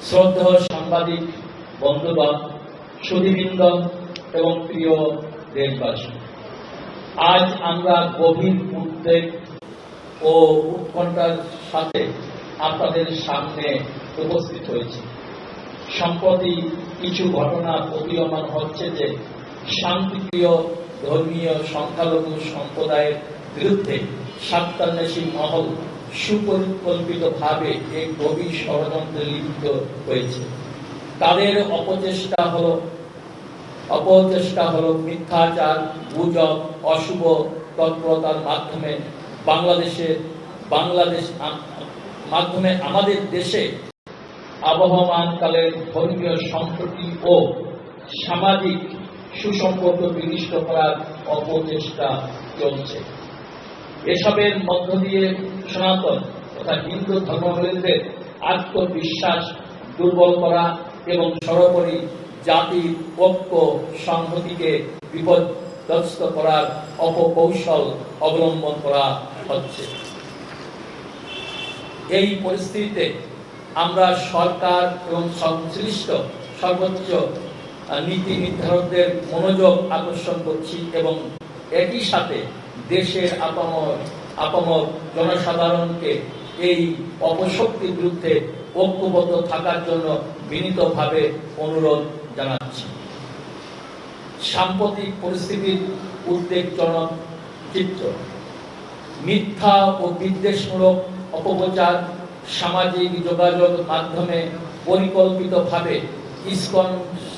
শ্রদ্ধেয় সাংবাদিক বন্ধুগণ, সুধীবৃন্দ এবং প্রিয় দেশবাসী, আজ আমরা গভীর উদ্বেগ ও উৎকণ্ঠার সাথে আপনাদের সামনে উপস্থিত হয়েছি। সম্প্রতি কিছু ঘটনা প্রতীয়মান হচ্ছে যে শান্তিপ্রিয় ধর্মীয় সংখ্যালঘু সম্প্রদায়ের বিরুদ্ধে স্বার্থান্বেষী মহল সুপরিকল্পিতভাবে এক গভীর ষড়যন্ত্রে লিপ্ত হয়েছে। তাদের অপচেষ্টা হলো মিথ্যাচার, গুজব, অশুভ তৎপরতার মাধ্যমে আমাদের দেশে আবহমানকালের ধর্মীয় সম্প্রীতি ও সামাজিক সুসম্পর্ক বিনষ্ট করার অপচেষ্টা চলছে। এসবের মধ্য দিয়ে সনাতন তথা হিন্দু ধর্মাবলম্বীদের আত্মবিশ্বাস দুর্বল করা এবং সর্বোপরি জাতির ঐক্য সংহতিকে বিপর্যস্ত করার অপকৌশল অবলম্বন করা হচ্ছে। এই পরিস্থিতিতে আমরা সরকার এবং সংশ্লিষ্ট সর্বোচ্চ নীতি নির্ধারকদের মনোযোগ আকর্ষণ করছি এবং একই সাথে দেশের আপামর জনসাধারণকে এই অপশক্তির বিরুদ্ধে ঐক্যবদ্ধ থাকার জন্য বিনীতভাবে অনুরোধ জানাচ্ছি। সাম্প্রতিক পরিস্থিতির উদ্বেগজনক চিত্র, মিথ্যা ও বিদ্বেষমূলক অপপ্রচার, সামাজিক যোগাযোগ মাধ্যমে পরিকল্পিতভাবে ইসকন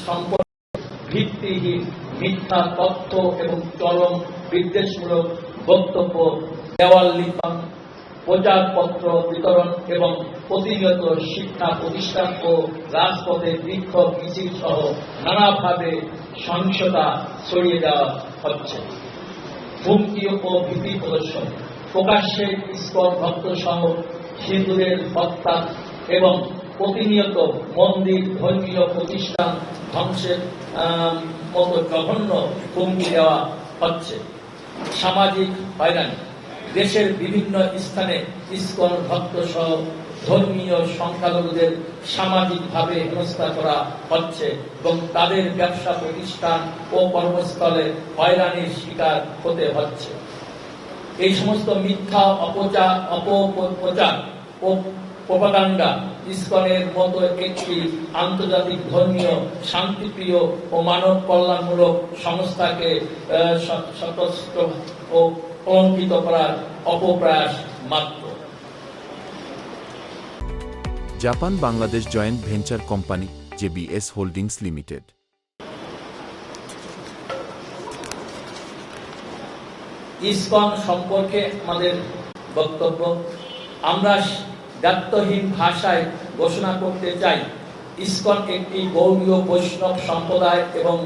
সম্পর্কে ভিত্তিহীন মিথ্যা তথ্য এবং চরম বিদ্বেষমূলক বক্তব্য, দেওয়াল লিখন, প্রচারপত্র বিতরণ এবং প্রতিনিয়ত শিক্ষা প্রতিষ্ঠান ও রাজপথে বিক্ষোভ মিছিল সহ নানাভাবে সহিংসতা ছড়িয়ে দেওয়া হচ্ছে। হুমকি ও ভীতি প্রদর্শন, প্রকাশ্যে ইসকন ভক্ত সহ হিন্দুদের হত্যা এবং প্রতিনিয়ত মন্দির, ধর্মীয় প্রতিষ্ঠান ধ্বংসের মতো জঘন্য হুমকি দেওয়া হচ্ছে। সামাজিক হয়রানি, দেশের বিভিন্ন স্থানে ইসকন ভক্ত সহ ধর্মীয় সংখ্যালঘুদের সামাজিকভাবে হেনস্থা করা হচ্ছে এবং তাদের ব্যবসা প্রতিষ্ঠান ও কর্মস্থলে হয়রানির শিকার হতে হচ্ছে। এই সমস্ত মিথ্যা অপপ্রচার ও প্রপাগান্ডা ইসকনের মতো একটি আন্তর্জাতিক ধর্মীয় শান্তিপ্রিয় ও মানব কল্যাণমূলক সংস্থাকে সতস্ত্র ও কলঙ্কিত করার অপপ্রয়াস মাত্র। Japan Bangladesh joint venture company JBS holdings limited. ISKCON সম্পর্কে আমাদের বক্তব্য, আমরা দায়িত্বহীন ভাষায় ঘোষণা করতে চাই, ইসকন একটি গৌড়ীয় বৈষ্ণব সম্প্রদায় এবং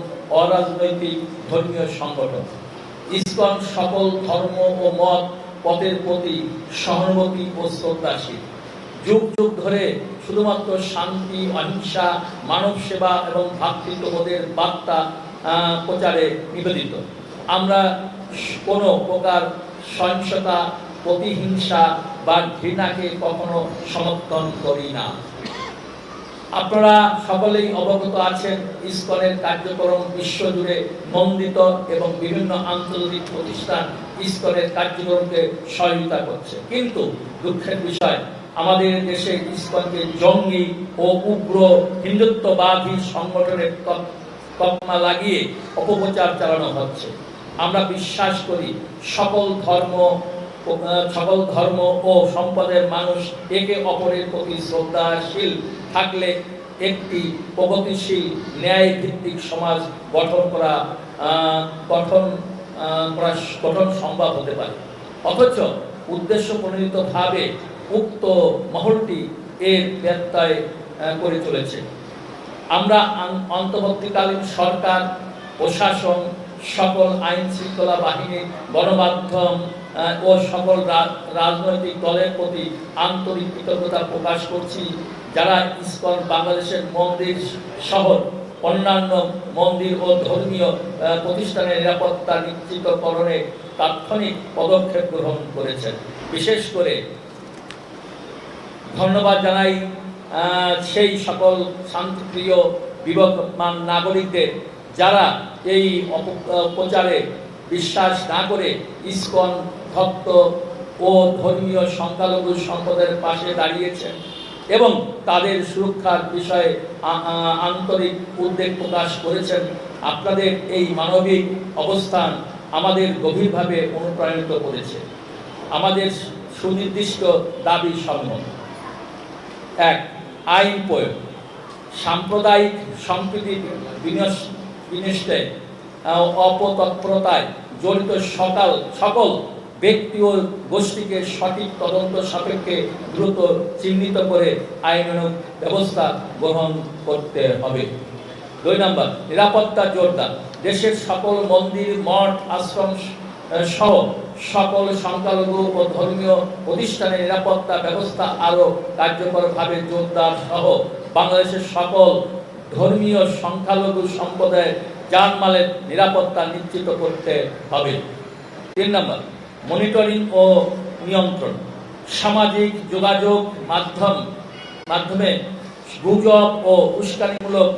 অরাজনৈতিক ধর্মীয় সংগঠন। ইসকন সকল ধর্ম ও মত পথের প্রতি সহানুভূতি ও শ্রদ্ধাশীল। যুগ যুগ ধরে শুধুমাত্র শান্তি, অহিংসা, মানব সেবা এবং ভ্রাতৃত্ববোধের বার্তা প্রচারে নিবেদিত। আমরা কোনো প্রকার সহিংসতা, প্রতিহিংসা বা ঘৃণাকে কখনো সমর্থন করি না। আপনারা সকলেই অবগত আছেন, ইসকনের কার্যক্রম বিশ্বজুড়ে নন্দিত এবং বিভিন্ন আন্তর্জাতিক প্রতিষ্ঠান ইসকনের কার্যক্রমকে সহযোগিতা করছে। কিন্তু দুঃখের বিষয়, আমাদের দেশে ইসকনকে জঙ্গি ও উগ্র হিন্দুত্ববাদী সংগঠনের তকমা লাগিয়ে অপপ্রচার চালানো হচ্ছে। আমরা বিশ্বাস করি সকল ধর্ম ও সম্প্রদায়ের মানুষ একে অপরের প্রতি শ্রদ্ধাশীল থাকলে একটি প্রগতিশীল ন্যায় ভিত্তিক সমাজ গঠন সম্ভব হতে পারে। অথচ উদ্দেশ্য প্রণোদিতভাবে উক্ত মহলটি এর ব্যত্যয় করে চলেছে। আমরা অন্তর্বর্তীকালীন সরকার, প্রশাসন, সকল আইন শৃঙ্খলা বাহিনী, গণমাধ্যম ও সকল রাজনৈতিক দলের প্রতি আন্তরিক কৃতজ্ঞতা প্রকাশ করছি, যারা ইসকন বাংলাদেশের মন্দির শহর অন্যান্য মন্দির ও ধর্মীয় প্রতিষ্ঠানের নিরাপত্তা নিশ্চিতকরণে তাৎক্ষণিক পদক্ষেপ গ্রহণ করেছেন। বিশেষ করে ধন্যবাদ জানাই সেই সকল শান্তিপ্রিয় বিবেকমান নাগরিকদের যারা এই অপপ্রচারে বিশ্বাস না করে ইসকন ভক্ত ও ধর্মীয় সংখ্যালঘু সম্প্রদায়ের পাশে দাঁড়িয়েছেন এবং তাদের সুরক্ষার বিষয়ে আন্তরিক উদ্বেগ প্রকাশ করেছেন। আপনাদের এই মানবিক অবস্থান আমাদের গভীরভাবে অনুপ্রাণিত করেছে। আমাদের সুনির্দিষ্ট দাবি সমূহ: 1. আইন প্রয়োগ। সাম্প্রদায়িক সম্প্রীতি বিনষ্টে অপতৎপরতায় জড়িত সকল ব্যক্তি ও গোষ্ঠীকে সঠিক তদন্ত সাপেক্ষে দ্রুত চিহ্নিত করে আইনানুগ ব্যবস্থা গ্রহণ করতে হবে। 2 নম্বর, নিরাপত্তা জোরদার। দেশের সকল মন্দির, মঠ, আশ্রম সহ সকল সংখ্যালঘু ও ধর্মীয় প্রতিষ্ঠানের নিরাপত্তা ব্যবস্থা আরও কার্যকরভাবে জোরদার সহ বাংলাদেশের সকল ধর্মীয় সংখ্যালঘু সম্প্রদায়ের জানমালের নিরাপত্তা নিশ্চিত করতে হবে। 3 নম্বর, মনিটরিং ও নিয়ন্ত্রণ। সামাজিক যোগাযোগ মাধ্যমে গুজব ও উস্কানিমূলক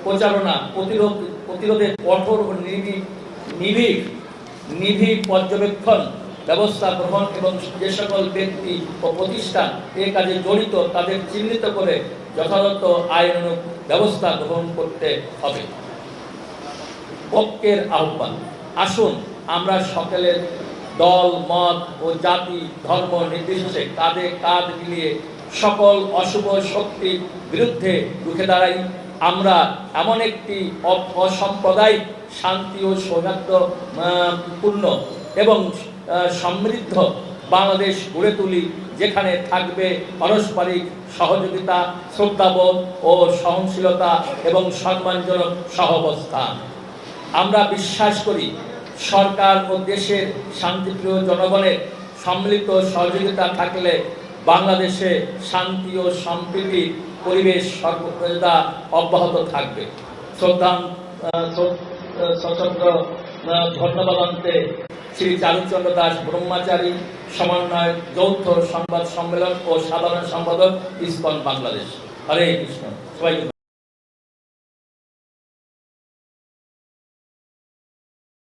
প্রচারণা প্রতিরোধে কঠোর ও নিবিড় পর্যবেক্ষণ ব্যবস্থা গ্রহণ এবং যে সকল ব্যক্তি ও প্রতিষ্ঠান এ কাজে জড়িত তাদের চিহ্নিত করে যথাযথ আইনানুগ ব্যবস্থা গ্রহণ করতে হবে। ঐক্যের আহ্বান। আসুন আমরা সকলের দল, মত ও জাতি, ধর্ম নির্বিশেষে কাঁধে কাঁধ মিলিয়ে সকল অশুভ শক্তির বিরুদ্ধে রুখে দাঁড়াই। আমরা এমন একটি অসাম্প্রদায়িক, শান্তি ও সৌহার্দ্যপূর্ণ এবং সমৃদ্ধ বাংলাদেশ গড়ে তুলি, যেখানে থাকবে পারস্পরিক সহযোগিতা, শ্রদ্ধাবোধ ও সহনশীলতা এবং সম্মানজনক সহাবস্থান। আমরা বিশ্বাস করি সরকার ও দেশের শান্তিপ্রিয় জনগণের সম্মিলিত সহযোগিতা থাকলে বাংলাদেশে শান্তি ও সম্প্রীতির পরিবেশ সর্বদা অব্যাহত থাকবে। সশস্ত্র ধন্যবাদে শ্রী চারুচন্দ্র দাস ব্রহ্মচারী, সমন্বয়, যৌথ সংবাদ সম্মেলন ও সাধারণ সম্পাদক, ইসকন বাংলাদেশ। হরে কৃষ্ণ। সবাই